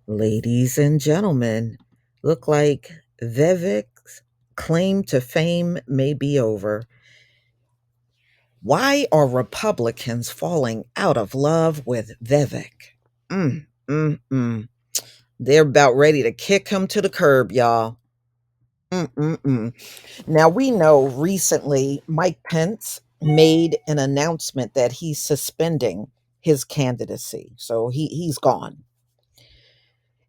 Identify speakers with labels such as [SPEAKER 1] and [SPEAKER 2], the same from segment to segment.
[SPEAKER 1] Ladies and gentlemen, look like Vivek's claim to fame may be over. Why are Republicans falling out of love with Vivek? Mm, mm, mm. They're about ready to kick him to the curb, y'all. Mm, mm, mm. Now, we know recently Mike Pence made an announcement that he's suspending his candidacy. So he's gone.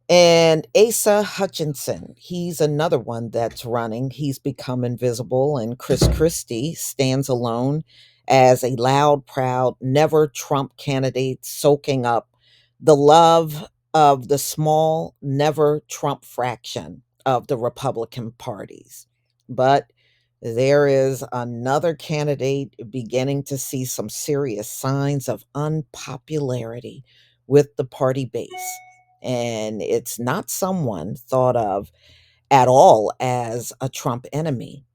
[SPEAKER 1] And Asa Hutchinson, he's another one that's running. He's become invisible, and Chris Christie stands alone as a loud, proud, never Trump candidate, soaking up the love of the small, never Trump fraction of the Republican parties. But there is another candidate beginning to see some serious signs of unpopularity with the party base, and it's not someone thought of at all as a Trump enemy.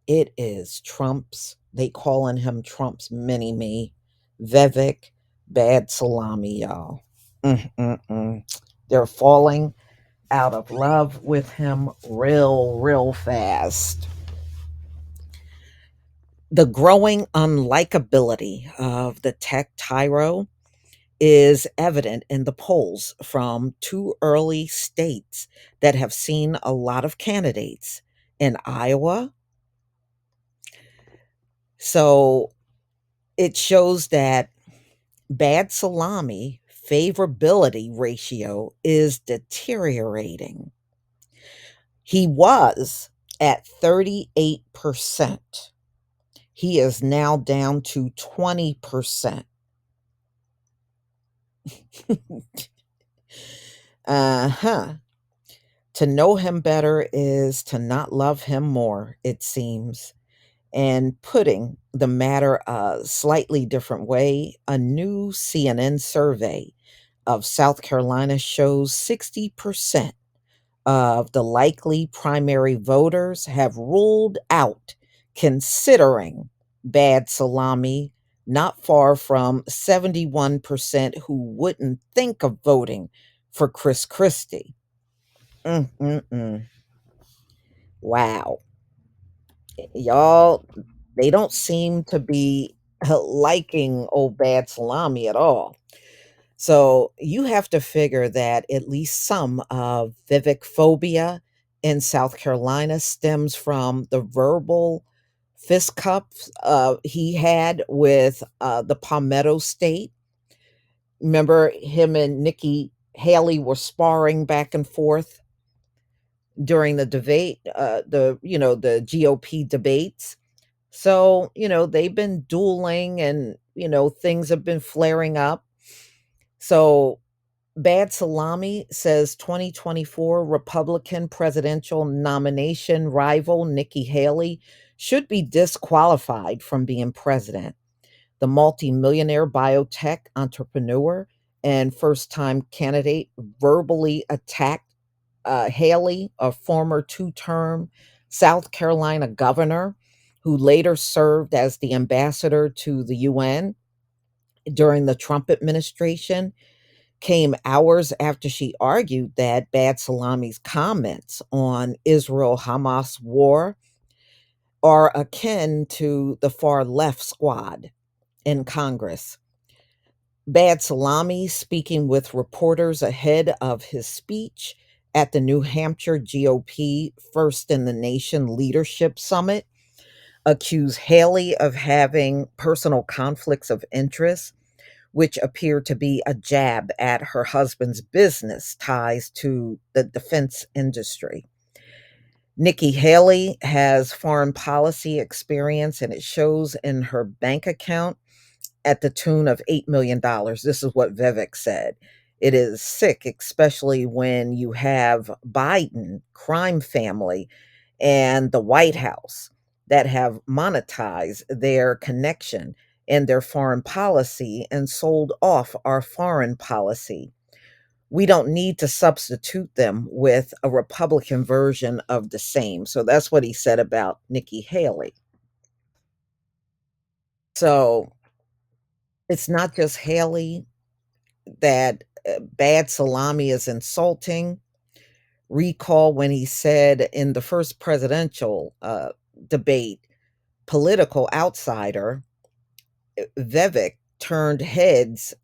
[SPEAKER 1] It is Trump's, they calling him Trump's mini me, Vivek Bad Salami, y'all. Mm-mm-mm. They're falling out of love with him real fast. The growing unlikability of the tech tyro is evident in the polls from two early states that have seen a lot of candidates in Iowa. So it shows that bad salami favorability ratio is deteriorating. He was at 38%. He is now down to 20%. Uh huh. To know him better is to not love him more, it seems. And putting the matter a slightly different way, a new CNN survey of South Carolina shows 60% of the likely primary voters have ruled out considering bad salami, not far from 71% who wouldn't think of voting for Chris Christie. Mm-mm-mm. Wow. Y'all, they don't seem to be liking old bad salami at all. So you have to figure that at least some of Vivek phobia in South Carolina stems from the verbal fistcuffs he had with the Palmetto State. Remember, him and Nikki Haley were sparring back and forth during the debate, the GOP debates. So, they've been dueling and, things have been flaring up. So, Bad Salami says 2024 Republican presidential nomination rival Nikki Haley should be disqualified from being president. The multimillionaire biotech entrepreneur and first time candidate verbally attacked Haley, a former two-term South Carolina governor who later served as the ambassador to the UN during the Trump administration, came hours after she argued that Bad Salami's comments on Israel Hamas war are akin to the far left squad in Congress. Bad Salami, speaking with reporters ahead of his speech at the New Hampshire GOP First in the Nation Leadership Summit, accused Haley of having personal conflicts of interest, which appear to be a jab at her husband's business ties to the defense industry. Nikki Haley has foreign policy experience, and it shows in her bank account at the tune of $8 million. This is what Vivek said. It is sick, especially when you have Biden, crime family, and the White House that have monetized their connection in their foreign policy and sold off our foreign policy. We don't need to substitute them with a Republican version of the same. So that's what he said about Nikki Haley. So it's not just Haley that bad salami is insulting. Recall when he said in the first presidential debate, political outsider Vivek turned heads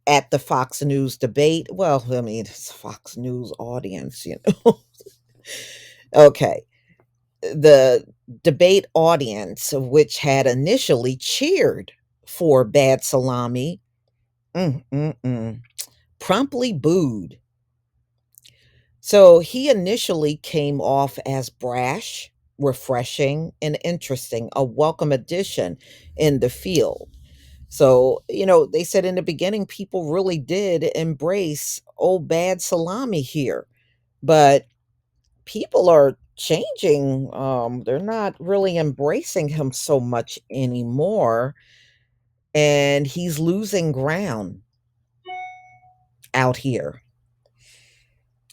[SPEAKER 1] at the Fox News debate. Well, I mean, it's Fox News audience, you know. Okay. The debate audience, which had initially cheered for bad salami, mm, mm, mm, promptly booed. So he initially came off as brash, refreshing, and interesting, a welcome addition in the field. So, they said in the beginning, people really did embrace old bad salami here, but people are changing. They're not really embracing him so much anymore, and he's losing ground out here.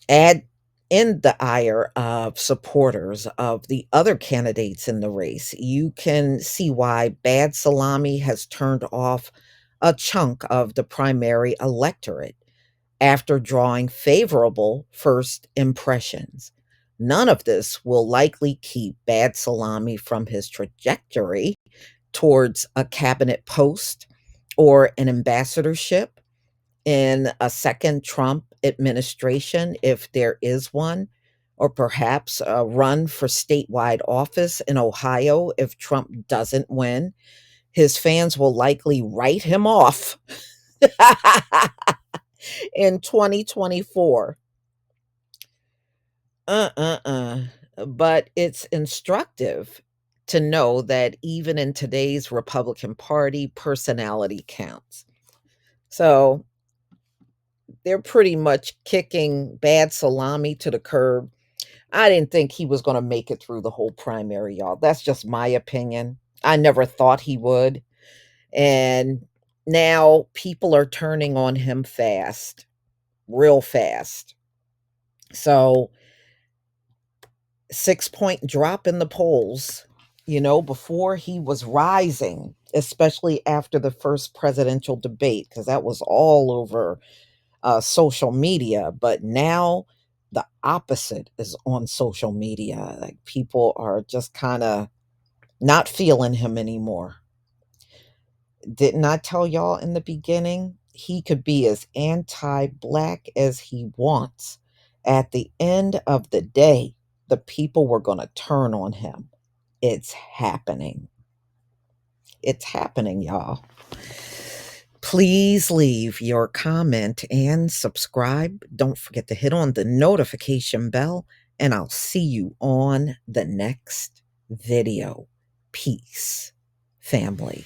[SPEAKER 1] Add in the ire of supporters of the other candidates in the race, you can see why bad salami has turned off a chunk of the primary electorate after drawing favorable first impressions. None of this will likely keep bad salami from his trajectory towards a cabinet post or an ambassadorship in a second Trump administration, if there is one, or perhaps a run for statewide office in Ohio if Trump doesn't win. His fans will likely write him off in 2024. Uh. But it's instructive to know that even in today's Republican Party, personality counts. So they're pretty much kicking bad salami to the curb. I didn't think he was going to make it through the whole primary, y'all. That's just my opinion. I never thought he would. And now people are turning on him fast, real fast. So 6-point drop in the polls, before he was rising, especially after the first presidential debate, because that was all over social media. But now the opposite is on social media. Like people are just kind of not feeling him anymore. Didn't I tell y'all in the beginning? He could be as anti black as he wants. At the end of the day, the people were going to turn on him. It's happening. It's happening, y'all. Please leave your comment and subscribe. Don't forget to hit on the notification bell, and I'll see you on the next video. Peace, family.